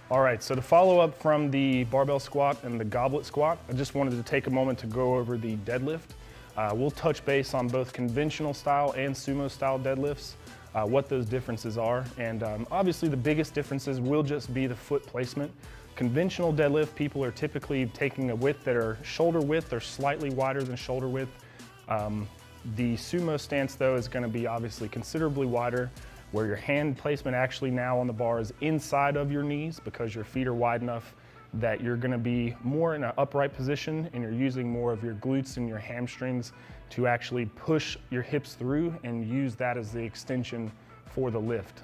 All right, so to follow up from the barbell squat and the goblet squat, I just wanted to take a moment to go over the deadlift. We'll touch base on both conventional style and sumo style deadlifts, what those differences are. And obviously the biggest differences will just be the foot placement. Conventional deadlift, people are typically taking a width that are shoulder width or slightly wider than shoulder width. The sumo stance though is gonna be obviously considerably wider, where your hand placement actually now on the bar is inside of your knees because your feet are wide enough that you're gonna be more in an upright position and you're using more of your glutes and your hamstrings to actually push your hips through and use that as the extension for the lift.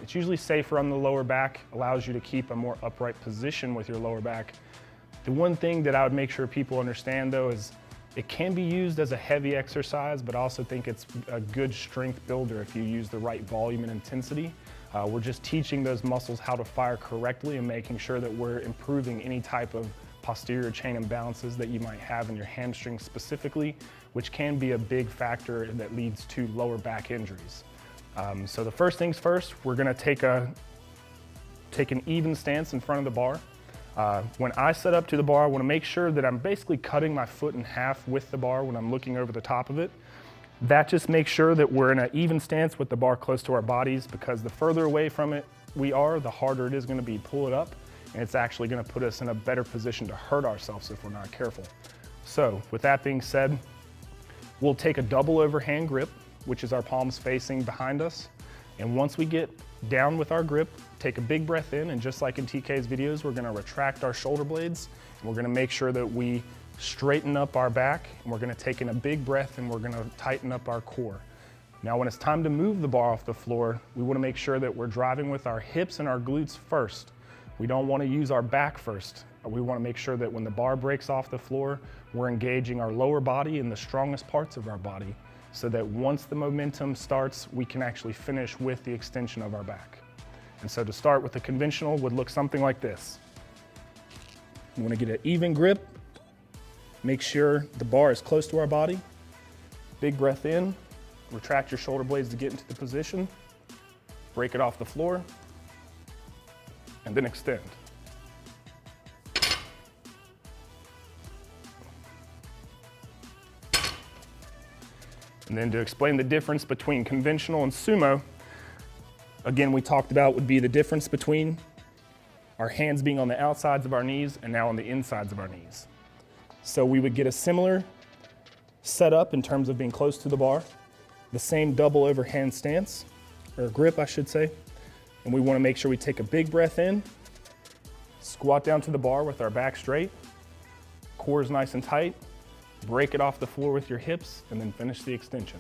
It's usually safer on the lower back, allows you to keep a more upright position with your lower back. The one thing that I would make sure people understand though is it can be used as a heavy exercise, but I also think it's a good strength builder if you use the right volume and intensity. We're just teaching those muscles how to fire correctly and making sure that we're improving any type of posterior chain imbalances that you might have in your hamstrings specifically, which can be a big factor that leads to lower back injuries. So the first things first, we're gonna take an even stance in front of the bar. When I set up to the bar, I want to make sure that I'm basically cutting my foot in half with the bar when I'm looking over the top of it. That just makes sure that we're in an even stance with the bar close to our bodies, because the further away from it we are, the harder it is going to be to pull it up, and it's actually going to put us in a better position to hurt ourselves if we're not careful. So with that being said, we'll take a double overhand grip, which is our palms facing behind us. And once we get down with our grip, take a big breath in, and just like in TK's videos, we're gonna retract our shoulder blades, and we're gonna make sure that we straighten up our back, and we're gonna take in a big breath, and we're gonna tighten up our core. Now when it's time to move the bar off the floor, we wanna make sure that we're driving with our hips and our glutes first. We don't wanna use our back first. We wanna make sure that when the bar breaks off the floor, we're engaging our lower body and the strongest parts of our body, so that once the momentum starts, we can actually finish with the extension of our back. And so to start with the conventional would look something like this. You wanna get an even grip, make sure the bar is close to our body, big breath in, retract your shoulder blades to get into the position, break it off the floor, and then extend. And then to explain the difference between conventional and sumo, again, we talked about would be the difference between our hands being on the outsides of our knees and now on the insides of our knees. So we would get a similar setup in terms of being close to the bar, the same double overhand stance, or grip, I should say. And we want to make sure we take a big breath in, squat down to the bar with our back straight, core is nice and tight, break it off the floor with your hips, and then finish the extension.